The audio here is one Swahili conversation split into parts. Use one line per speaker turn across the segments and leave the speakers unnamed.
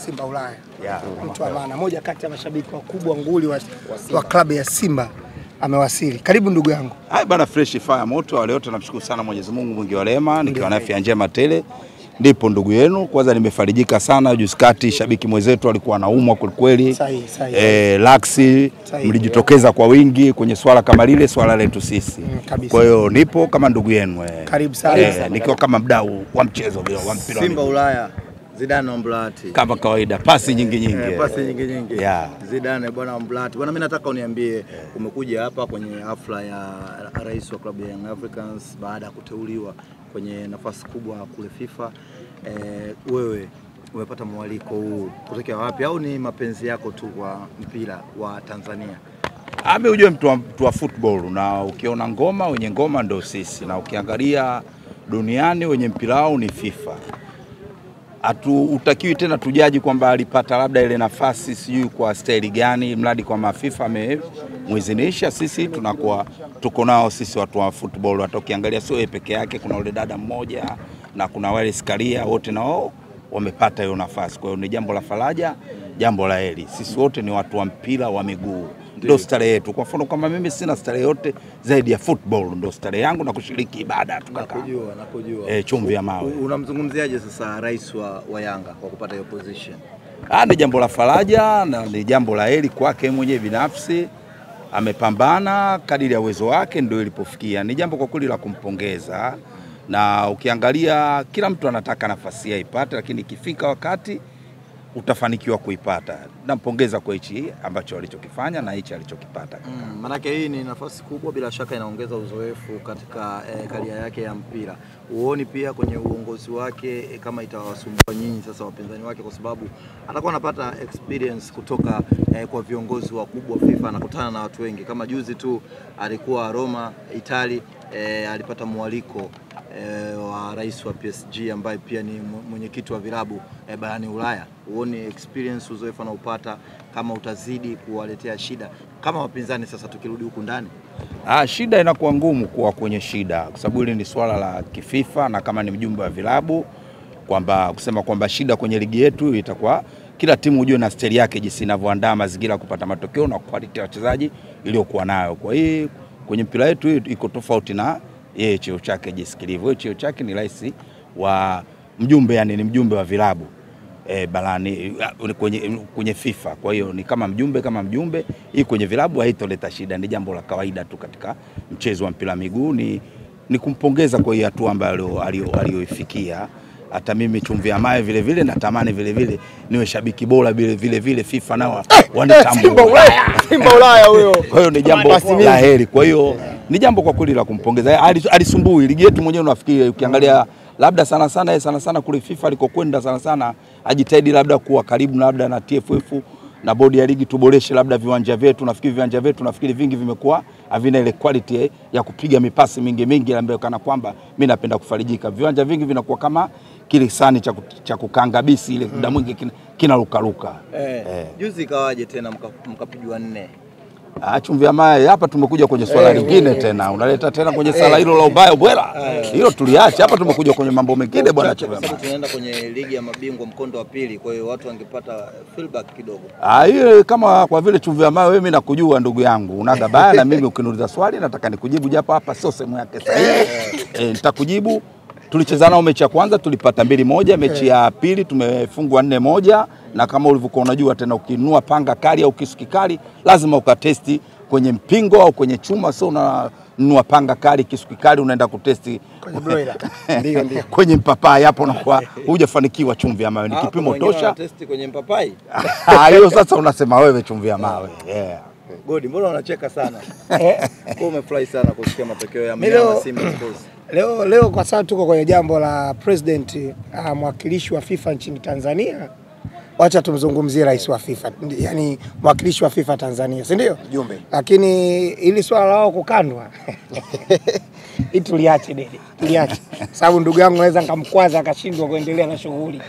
Simba Ulaya. Mtu wa maana, moja kati ya mashabiki wakubwa nguli wa klabu ya Simba amewasili. Karibu ndugu yangu.
Bana, fresh fire moto. Wale wote namshukuru sana Mwenyezi Mungu mwingi wa rehema, nikiwa na afya njema tele. Ndipo ndugu yenu, kwanza nimefarijika sana. Juzi kati shabiki mwenzetu alikuwa anaumwa kweli. Laxi mlijitokeza kwa wingi kwenye swala kama lile, swala letu sisi. Kwa hiyo nipo kama ndugu yenu.
Karibu sana.
Nikiwa kama mdau wa mchezo wa mpira
Simba Ulaya. Zidane Omblati.
Kama kawaida, pasi nyingi.
Pasi nyingi. Zidane bwana Omblati. Bwana, mimi nataka uniambie, umekuja hapa kwenye hafla ya rais wa klabu ya Young Africans baada ya kuteuliwa kwenye nafasi kubwa kule FIFA. Wewe umepata mwaliko huu kutokea wapi, au ni mapenzi yako tu kwa mpira wa Tanzania?
Ujue mtu wa football, na ukiona ngoma, wenye ngoma ndio sisi, na ukiangalia duniani wenye mpira wao ni FIFA. Utakiwi tena tujaji kwamba alipata labda ile nafasi sijui kwa staili gani, mradi kwa mafifa amemwizinisha. Sisi tuko nao sisi watu wa football. Hata ukiangalia sio yeye peke yake, kuna ule dada mmoja na kuna wale Skaria, wote nao wamepata hiyo nafasi. Kwa hiyo ni jambo la faraja, jambo la heri. Sisi wote ni watu wa mpira wa miguu. Ndio starehe yetu. Kwa mfano kama mimi sina starehe yote zaidi ya football, ndio starehe yangu, na kushiriki ibada tukakaa.
Nakujua.
Chumvi ya mawe.
Unamzungumziaje sasa rais wa Yanga kwa kupata hiyo position?
Ni jambo la faraja na ni jambo la heri kwake mwenyewe binafsi. Amepambana kadiri ya uwezo wake ndio ilipofikia. Ni jambo kwa kweli la kumpongeza, na ukiangalia kila mtu anataka nafasi yake ipate, lakini ikifika wakati utafanikiwa kuipata. Nampongeza kwa hichi ambacho alichokifanya na hichi alichokipata.
Manake hii ni nafasi kubwa, bila shaka inaongeza uzoefu katika karia yake ya mpira. Uoni pia kwenye uongozi wake kama itawasumbua nyinyi sasa wapinzani wake, kwa sababu atakuwa anapata experience kutoka kwa viongozi wakubwa FIFA, anakutana na watu wengi. Kama juzi tu alikuwa Roma, Italy, alipata mwaliko wa rais wa PSG ambaye pia ni mwenyekiti wa vilabu barani Ulaya. Uone experience, uzoefu anaupata, kama utazidi kuwaletea shida kama wapinzani sasa tukirudi huku ndani?
Shida inakuwa ngumu kuwa kwenye shida, kwa sababu hili ni swala la kififa, na kama ni mjumbe wa vilabu kwamba kusema kwamba shida kwenye ligi yetu itakuwa kila timu ujue na stili yake jinsi inavyoandaa mazingira kupata matokeo na quality ya wachezaji iliyokuwa nayo. Kwa hiyo kwenye mpira wetu iko tofauti na yeye cheo chake jisikilivu. Cheo chake ni rais wa mjumbe, yani ni mjumbe wa vilabu balani kwenye FIFA. Kwa hiyo ni kama mjumbe hii kwenye vilabu haitoleta shida, ni jambo la kawaida tu katika mchezo wa mpira miguu. Ni kumpongeza kwa hiyo hatua ambayo aliyoifikia. Hata mimi chumvi ya mawe vile natamani vile niwe shabiki bora vile FIFA nao wanitambue.
Simba Ulaya huyo.
Kwa hiyo ni jambo la heri. Kwa hiyo ni jambo kwa kweli la kumpongeza. Alisumbui ligi yetu mwenyewe, unafikiri ukiangalia labda sana kule FIFA alikokwenda sana ajitahidi labda kuwa karibu labda na TFF na bodi ya ligi, tuboreshe labda viwanja vyetu. Nafikiri vingi vimekuwa havina ile quality ya kupiga mipasi mingi ambayo kana kwamba mimi napenda kufarijika. Viwanja vingi vinakuwa kama kile sani cha kukanga bisi ile muda mwingi kinarukaruka.
Juzi ikawaje tena mkapigwa 4?
Chumvi ya mawe hapa tumekuja kwenye swala lingine tena. Unaleta tena kwenye sala hilo la ubaya bwela. Hilo tuliacha. Hapa tumekuja kwenye mambo mengine bwana Chumvi.
Sasa tunaenda kwenye ligi ya mabingwa mkondo wa pili, kwa hiyo watu wangepata feedback kidogo.
Hiyo kama kwa vile Chumvi ya mawe mimi nakujua ndugu yangu. Unaga baya na mimi ukiniuliza swali nataka nikujibu japo hapa sio sehemu yake sahihi. Nitakujibu. Tulicheza nao mechi ya kwanza tulipata 2-1, mechi ya pili tumefungwa 4-1, na kama ulivyokuwa unajua tena ukinunua panga kali au kisuki kali lazima ukatesti kwenye mpingo au kwenye chuma. So unanunua panga kali kisuki kali unaenda kutesti
kwenye broiler. Ndio.
Kwenye mpapai hapo unakuwa hujafanikiwa. Chumvi ya mawe ni kipimo tosha.
Testi kwenye mpapai.
Hiyo sasa unasema wewe chumvi ya mawe.
Godi, mbona unacheka sana? Kwa umefurahi sana kusikia matokeo ya Simba Sports.
Leo kwa sababu tuko kwenye jambo la president, mwakilishi wa FIFA nchini Tanzania, wacha tumzungumzie rais wa FIFA, yani mwakilishi wa FIFA Tanzania, si ndio?
Jumbe.
Lakini ili swala lao kukandwa tuliache sababu ndugu yangu naweza nikamkwaza akashindwa kuendelea na shughuli.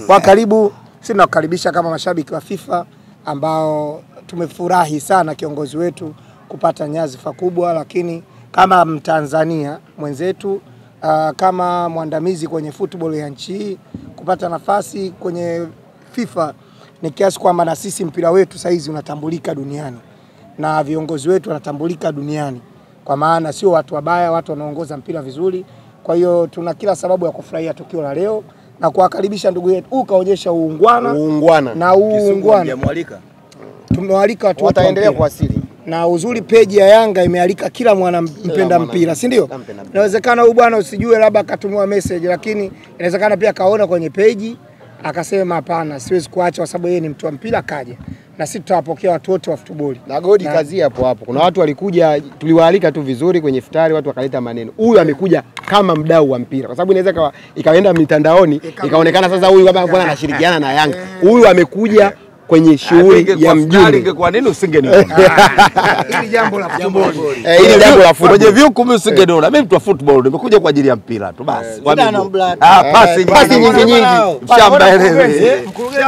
Kwa karibu sisi tunakukaribisha kama mashabiki wa FIFA ambao tumefurahi sana kiongozi wetu kupata nyadhifa kubwa, lakini kama Mtanzania mwenzetu, kama mwandamizi kwenye football ya nchi hii, kupata nafasi kwenye FIFA ni kiasi kwamba na sisi mpira wetu saizi unatambulika duniani na viongozi wetu wanatambulika duniani, kwa maana sio watu wabaya, watu wanaongoza mpira vizuri. Kwa hiyo tuna kila sababu ya kufurahia tukio la leo na kuwakaribisha ndugu yetu. Ukaonyesha uungwana na uungwana. Tumewalika watu
wataendelea kuwasili.
Na uzuri peji ya Yanga imealika kila mwana mpenda mpira, si ndio? Inawezekana huyu bwana usijue labda akatumwa message, lakini inawezekana pia kaona kwenye peji akasema hapana, siwezi kuacha kwa sababu yeye ni mtu wa mpira kaja. Na sisi tutawapokea watu wote wa football.
Na Godi kazi hapo. Kuna watu walikuja, tuliwaalika tu vizuri kwenye iftari, watu wakaleta maneno. Huyu amekuja kama mdau wa mpira. Kwa sababu inaweza ikaenda mitandaoni ikaonekana sasa huyu baba mbona anashirikiana na Yanga. Huyu amekuja kwenye shughuli ya mjini.
Kwa nini usingeniona?
Hili jambo la football.
Hili jambo la football.
Kwenye view kumi usingeniona. Mimi mtu wa football nimekuja kwa ajili ya mpira tu basi.
Pasi nyingi.
Mshamba elewe.
Mkurugenzi